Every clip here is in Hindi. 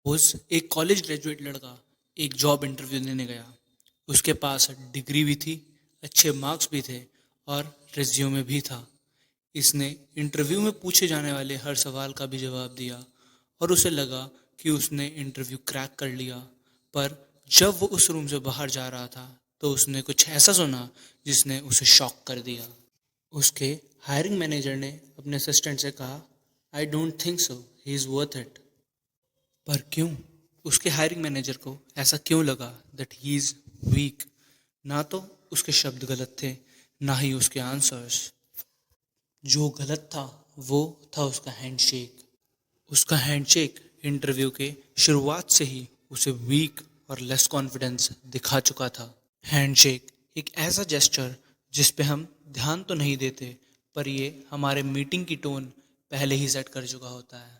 उस एक कॉलेज ग्रेजुएट लड़का एक जॉब इंटरव्यू देने गया। उसके पास डिग्री भी थी, अच्छे मार्क्स भी थे और रिज्यूमे भी था। इसने इंटरव्यू में पूछे जाने वाले हर सवाल का भी जवाब दिया और उसे लगा कि उसने इंटरव्यू क्रैक कर लिया। पर जब वो उस रूम से बाहर जा रहा था तो उसने कुछ ऐसा सुना जिसने उसे शॉक कर दिया। उसके हायरिंग मैनेजर ने अपने असिस्टेंट से कहा, I don't think so he is worth it. पर क्यों? उसके हायरिंग मैनेजर को ऐसा क्यों लगा दैट ही इज़ वीक? ना तो उसके शब्द गलत थे, ना ही उसके आंसर्स। जो गलत था वो था उसका हैंडशेक। उसका हैंडशेक इंटरव्यू के शुरुआत से ही उसे वीक और लेस कॉन्फिडेंस दिखा चुका था। हैंडशेक एक ऐसा जेस्चर जिस पे हम ध्यान तो नहीं देते, पर ये हमारे मीटिंग की टोन पहले ही सेट कर चुका होता है।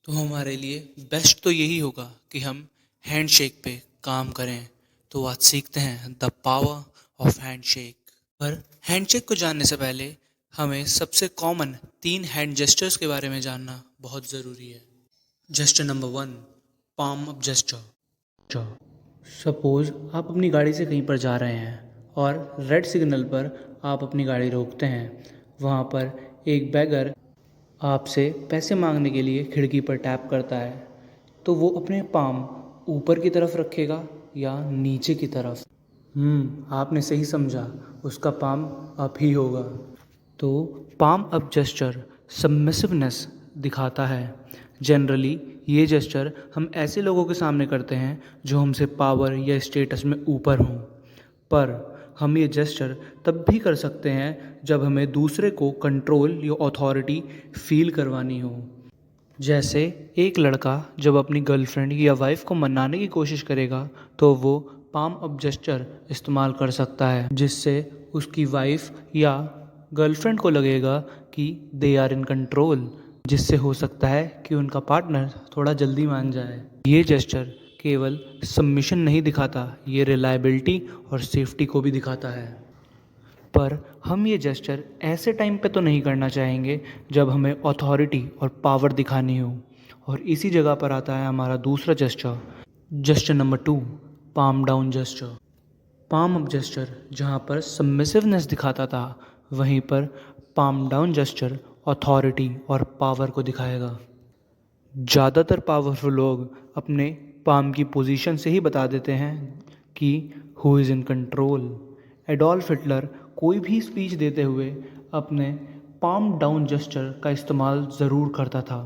तो हमारे लिए बेस्ट तो यही होगा कि हम हैंडशेक पे काम करें। तो आज सीखते हैं द पावर ऑफ हैंडशेक। पर हैंडशेक को जानने से पहले हमें सबसे कॉमन 3 हैंड जेस्चर्स के बारे में जानना बहुत ज़रूरी है। Gesture number 1, palm up gesture. Suppose आप अपनी गाड़ी से कहीं पर जा रहे हैं और रेड सिग्नल पर आप अपनी गाड़ी रोकते हैं। वहाँ पर एक बैगर आपसे पैसे मांगने के लिए खिड़की पर टैप करता है। तो वो अपने पाम ऊपर की तरफ रखेगा या नीचे की तरफ? आपने सही समझा, उसका पाम अप ही होगा। तो पाम अप जेस्चर सबमिसिवनेस दिखाता है। जनरली ये जेस्चर हम ऐसे लोगों के सामने करते हैं जो हमसे पावर या स्टेटस में ऊपर हों। पर हम ये जेस्चर तब भी कर सकते हैं जब हमें दूसरे को कंट्रोल या अथॉरिटी फील करवानी हो। जैसे एक लड़का जब अपनी गर्लफ्रेंड या वाइफ को मनाने की कोशिश करेगा तो वो पाम अप जेस्चर इस्तेमाल कर सकता है, जिससे उसकी वाइफ या गर्लफ्रेंड को लगेगा कि दे आर इन कंट्रोल, जिससे हो सकता है कि उनका पार्टनर थोड़ा जल्दी मान जाए। ये जेस्चर केवल सबमिशन नहीं दिखाता, ये रिलायबिलिटी और सेफ्टी को भी दिखाता है। पर हम ये जेस्चर ऐसे टाइम पे तो नहीं करना चाहेंगे जब हमें अथॉरिटी और पावर दिखानी हो। और इसी जगह पर आता है हमारा दूसरा gesture, gesture number 2, palm down gesture. Palm up gesture जहाँ पर सबमिसिवनेस दिखाता था, वहीं पर पाम डाउन जेस्चर अथॉरिटी और पावर को दिखाएगा। ज़्यादातर पावरफुल लोग अपने पाम की पोजीशन से ही बता देते हैं कि who is in control. Adolf Hitler कोई भी स्पीच देते हुए अपने पाम डाउन जेस्चर का इस्तेमाल ज़रूर करता था।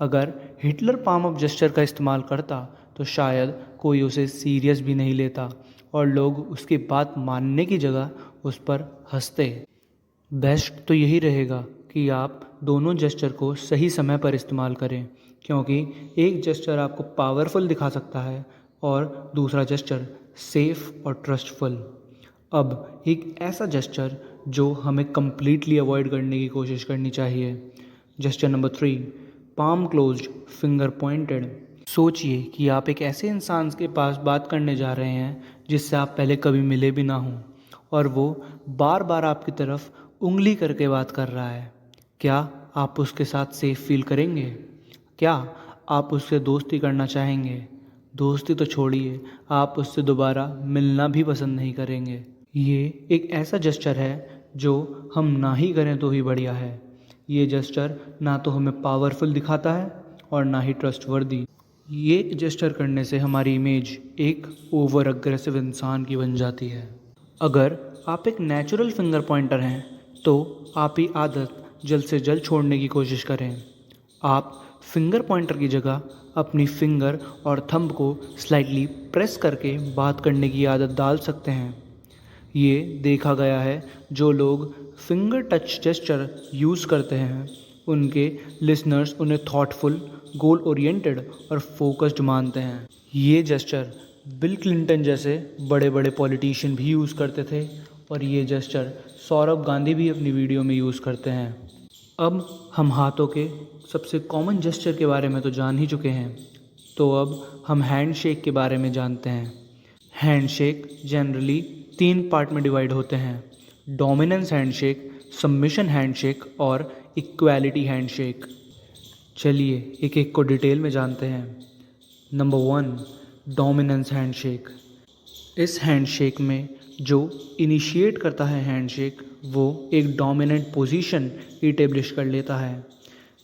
अगर हिटलर पाम अप जेस्चर का इस्तेमाल करता तो शायद कोई उसे सीरियस भी नहीं लेता और लोग उसकी बात मानने की जगह उस पर हंसते। बेस्ट तो यही रहेगा कि आप दोनों जेस्चर को सही समय पर इस्तेमाल करें, क्योंकि एक जेस्चर आपको पावरफुल दिखा सकता है और दूसरा जेस्चर सेफ और ट्रस्टफुल। अब एक ऐसा जेस्चर जो हमें कंप्लीटली अवॉइड करने की कोशिश करनी चाहिए। Gesture number 3, palm closed, finger pointed. सोचिए कि आप एक ऐसे इंसान के पास बात करने जा रहे हैं जिससे आप पहले कभी मिले भी ना हों और वो बार बार आपकी तरफ उंगली करके बात कर रहा है। क्या आप उसके साथ सेफ फील करेंगे? क्या आप उससे दोस्ती करना चाहेंगे? दोस्ती तो छोड़िए, आप उससे दोबारा मिलना भी पसंद नहीं करेंगे। ये एक ऐसा जेस्चर है जो हम ना ही करें तो ही बढ़िया है। ये जेस्चर ना तो हमें पावरफुल दिखाता है और ना ही ट्रस्टवर्दी। ये जेस्चर करने से हमारी इमेज एक ओवर अग्रेसिव इंसान की बन जाती है। अगर आप एक नेचुरल फिंगर पॉइंटर हैं तो आप ही आदत जल्द से जल्द छोड़ने की कोशिश करें। आप फिंगर पॉइंटर की जगह अपनी फिंगर और थंब को स्लाइटली प्रेस करके बात करने की आदत डाल सकते हैं। ये देखा गया है, जो लोग फिंगर टच जेस्चर यूज़ करते हैं उनके लिसनर्स उन्हें थॉटफुल, गोल ओरिएंटेड और फोकस्ड मानते हैं। ये जेस्चर बिल क्लिंटन जैसे बड़े बड़े पॉलिटिशियन भी यूज़ करते थे और ये जेस्चर सौरभ गांधी भी अपनी वीडियो में यूज़ करते हैं। अब हम हाथों के सबसे कॉमन जेस्चर के बारे में तो जान ही चुके हैं, तो अब हम हैंडशेक के बारे में जानते हैं। हैंडशेक जनरली 3 पार्ट में डिवाइड होते हैं: डोमिनेंस हैंडशेक, सबमिशन हैंडशेक और इक्वालिटी हैंडशेक। चलिए एक एक को डिटेल में जानते हैं। Number 1, dominance handshake. इस हैंडशेक में जो इनिशिएट करता है हैंडशेक, वो एक डोमिनेंट पोजीशन इटेब्लिश कर लेता है।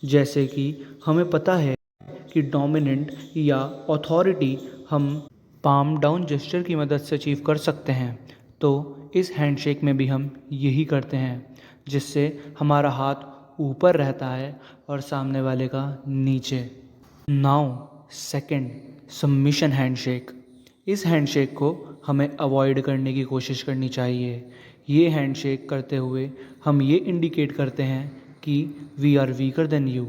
जैसे कि हमें पता है कि डोमिनेंट या अथॉरिटी हम पाम डाउन जेस्चर की मदद से अचीव कर सकते हैं। तो इस हैंडशेक में भी हम यही करते हैं, जिससे हमारा हाथ ऊपर रहता है और सामने वाले का नीचे। Now second, submission handshake. इस हैंडशेक को हमें अवॉइड करने की कोशिश करनी चाहिए। ये हैंडशेक करते हुए हम ये इंडिकेट करते हैं कि we are weaker than you,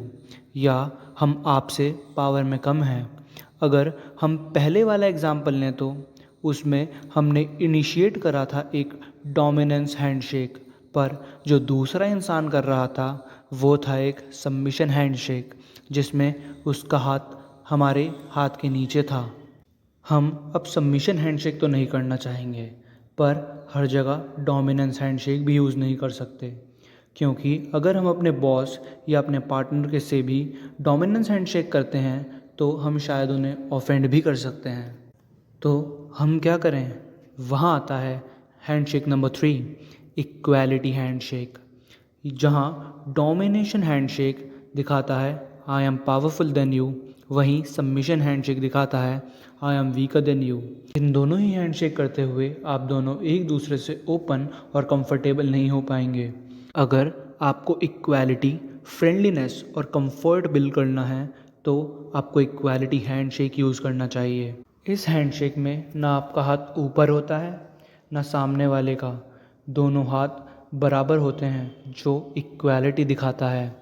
या हम आपसे पावर में कम हैं। अगर हम पहले वाला एग्जाम्पल लें तो उसमें हमने इनिशिएट करा था एक डोमिनेंस हैंडशेक, पर जो दूसरा इंसान कर रहा था वो था एक सबमिशन हैंडशेक, जिसमें उसका हाथ हमारे हाथ के नीचे था। हम अब सबमिशन हैंडशेक तो नहीं करना चाहेंगे, पर हर जगह डोमिनेंस हैंडशेक भी यूज़ नहीं कर सकते, क्योंकि अगर हम अपने बॉस या अपने पार्टनर के से भी डोमिनेंस हैंडशेक करते हैं तो हम शायद उन्हें ऑफेंड भी कर सकते हैं। तो हम क्या करें? वहाँ आता है हैंडशेक नंबर 3, इक्वालिटी हैंडशेक, जहाँ डोमिनेशन हैंडशेक दिखाता है I am powerful than you, वहीं सबमिशन हैंडशेक दिखाता है I am weaker than you. इन दोनों ही हैंडशेक करते हुए आप दोनों एक दूसरे से ओपन और कंफर्टेबल नहीं हो पाएंगे। अगर आपको इक्वालिटी, फ्रेंडलीनेस और कंफर्ट बिल्ड करना है तो आपको इक्वालिटी हैंडशेक यूज़ करना चाहिए। इस हैंडशेक में ना आपका हाथ ऊपर होता है ना सामने वाले का, दोनों हाथ बराबर होते हैं, जो इक्वालिटी दिखाता है।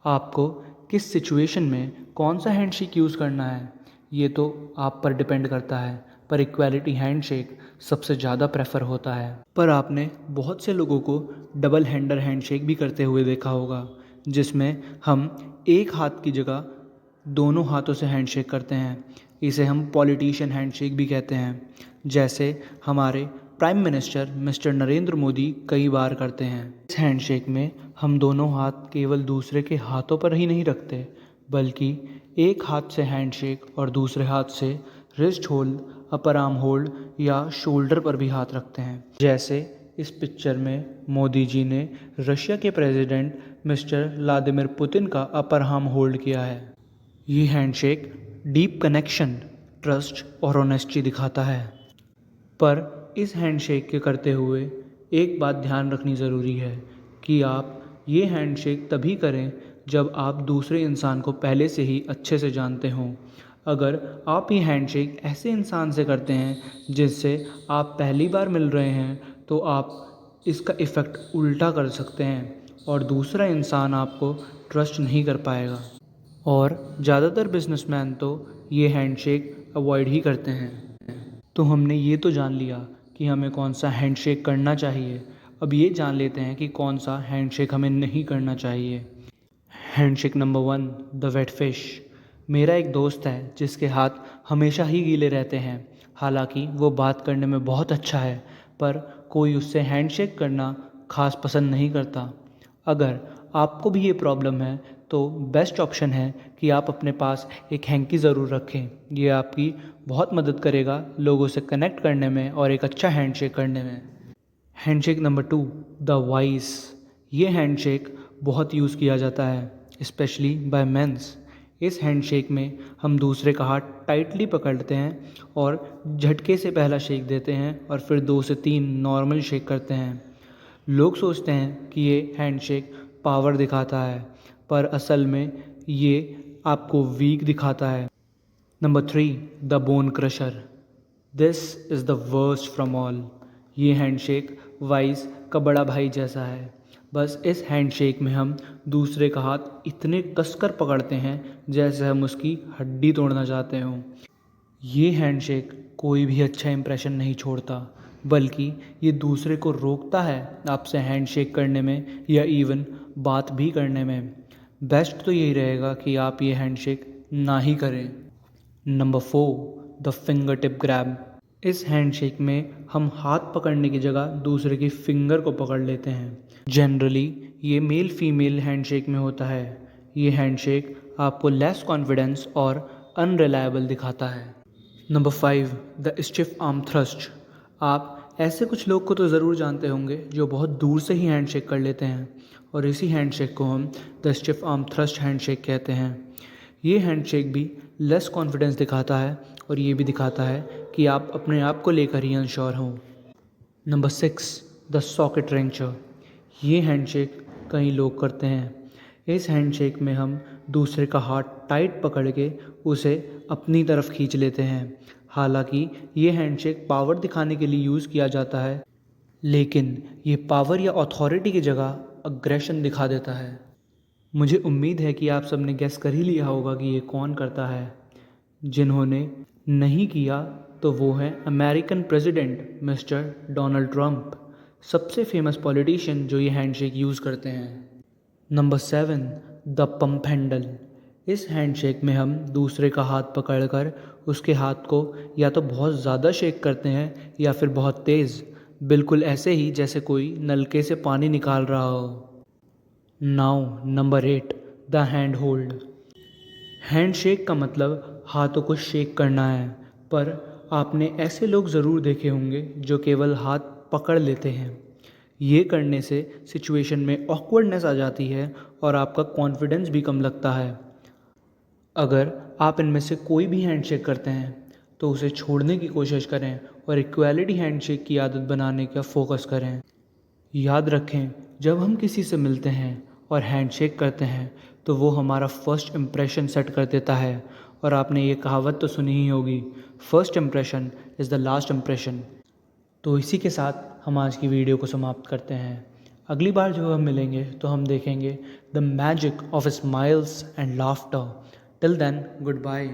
आपको किस सिचुएशन में कौन सा हैंडशेक यूज़ करना है ये तो आप पर डिपेंड करता है, पर इक्वालिटी हैंडशेक सबसे ज़्यादा प्रेफर होता है। पर आपने बहुत से लोगों को डबल हैंडर हैंडशेक भी करते हुए देखा होगा, जिसमें हम एक हाथ की जगह दोनों हाथों से हैंडशेक करते हैं। इसे हम पॉलिटिशियन हैंडशेक भी कहते हैं, जैसे हमारे prime minister mister Narendra Modi कई बार करते हैं। इस हैंडशेक में हम दोनों हाथ केवल दूसरे के हाथों पर ही नहीं रखते, बल्कि एक हाथ से हैंडशेक और दूसरे हाथ से wrist hold, upper arm hold या शोल्डर पर भी हाथ रखते हैं। जैसे इस पिक्चर में मोदी जी ने रशिया के प्रेसिडेंट मिस्टर व्लादिमीर पुतिन का अपर आर्म होल्ड किया है। ये हैंडशेक डीप कनेक्शन, ट्रस्ट और ऑनेस्टी दिखाता है। पर इस हैंडशेक के करते हुए एक बात ध्यान रखनी ज़रूरी है कि आप ये हैंडशेक तभी करें जब आप दूसरे इंसान को पहले से ही अच्छे से जानते हों। अगर आप ये हैंडशेक ऐसे इंसान से करते हैं जिससे आप पहली बार मिल रहे हैं, तो आप इसका इफ़ेक्ट उल्टा कर सकते हैं और दूसरा इंसान आपको ट्रस्ट नहीं कर पाएगा। और ज़्यादातर बिजनेसमैन तो ये हैंडशेक अवॉइड ही करते हैं। तो हमने ये तो जान लिया कि हमें कौन सा हैंडशेक करना चाहिए। अब ये जान लेते हैं कि कौन सा हैंडशेक हमें नहीं करना चाहिए। Handshake number 1, the wet fish. मेरा एक दोस्त है जिसके हाथ हमेशा ही गीले रहते हैं। हालांकि वो बात करने में बहुत अच्छा है, पर कोई उससे हैंडशेक करना खास पसंद नहीं करता। अगर आपको भी ये प्रॉब्लम है तो बेस्ट ऑप्शन है कि आप अपने पास एक हैंकी ज़रूर रखें। ये आपकी बहुत मदद करेगा लोगों से कनेक्ट करने में और एक अच्छा हैंडशेक करने में। Handshake number 2, the vice. ये हैंडशेक बहुत यूज़ किया जाता है, स्पेशली बाय मेंस। इस हैंडशेक में हम दूसरे का हाथ टाइटली पकड़ते हैं और झटके से पहला शेक देते हैं और फिर 2 से 3 नॉर्मल शेक करते हैं। लोग सोचते हैं कि ये हैंडशेक पावर दिखाता है, पर असल में ये आपको वीक दिखाता है। Number 3, the bone crusher. This is the worst from all. ये हैंडशेक वाइस का बड़ा भाई जैसा है। बस इस हैंडशेक में हम दूसरे का हाथ इतने कसकर पकड़ते हैं जैसे हम उसकी हड्डी तोड़ना चाहते हों। ये हैंडशेक कोई भी अच्छा इंप्रेशन नहीं छोड़ता, बल्कि ये दूसरे को रोकता है आपसे हैंडशेक करने में या इवन बात भी करने में। बेस्ट तो यही रहेगा कि आप ये हैंडशेक ना ही करें। Number 4, the finger tip grab. इस हैंडशेक में हम हाथ पकड़ने की जगह दूसरे की फिंगर को पकड़ लेते हैं। जनरली ये मेल फीमेल हैंडशेक में होता है। ये हैंडशेक आपको लेस कॉन्फिडेंस और अनरिलायबल दिखाता है। Number 5, the stiff arm thrust. आप ऐसे कुछ लोग को तो ज़रूर जानते होंगे जो बहुत दूर से ही हैंडशेक कर लेते हैं, और इसी हैंडशेक को हम the stiff arm thrust handshake कहते हैं। ये हैंडशेक भी लेस कॉन्फिडेंस दिखाता है और ये भी दिखाता है कि आप अपने आप को लेकर ही अनश्योर हों। Number 6, the socket rancher. ये हैंडशेक कई लोग करते हैं। इस हैंडशेक में हम दूसरे का हाथ टाइट पकड़ के उसे अपनी तरफ खींच लेते हैं। हालांकि ये हैंडशेक पावर दिखाने के लिए यूज़ किया जाता है, लेकिन ये पावर या अथॉरिटी की जगह अग्रेशन दिखा देता है। मुझे उम्मीद है कि आप सबने गेस कर ही लिया होगा कि ये कौन करता है। जिन्होंने नहीं किया तो वो हैं American president mister Donald Trump, सबसे फेमस पॉलिटिशियन जो ये हैंडशेक यूज़ करते हैं। Number 7, the pump handle. इस हैंडशेक में हम दूसरे का हाथ पकड़कर उसके हाथ को या तो बहुत ज़्यादा शेक करते हैं या फिर बहुत तेज़, बिल्कुल ऐसे ही जैसे कोई नलके से पानी निकाल रहा हो। Now number 8, the hand hold. Handshake का मतलब हाथों को शेक करना है, पर आपने ऐसे लोग ज़रूर देखे होंगे जो केवल हाथ पकड़ लेते हैं। ये करने से सिचुएशन में ऑकवर्डनेस आ जाती है और आपका कॉन्फिडेंस भी कम लगता है। अगर आप इनमें से कोई भी हैंडशेक करते हैं तो उसे छोड़ने की कोशिश करें और इक्वालिटी हैंडशेक की आदत बनाने का फोकस करें। याद रखें, जब हम किसी से मिलते हैं और हैंडशेक करते हैं तो वो हमारा फर्स्ट इम्प्रेशन सेट कर देता है, और आपने ये कहावत तो सुनी ही होगी, first impression is the last impression. तो इसी के साथ हम आज की वीडियो को समाप्त करते हैं। अगली बार जो हम मिलेंगे तो हम देखेंगे the magic of smiles and laughter. Till then, good bye.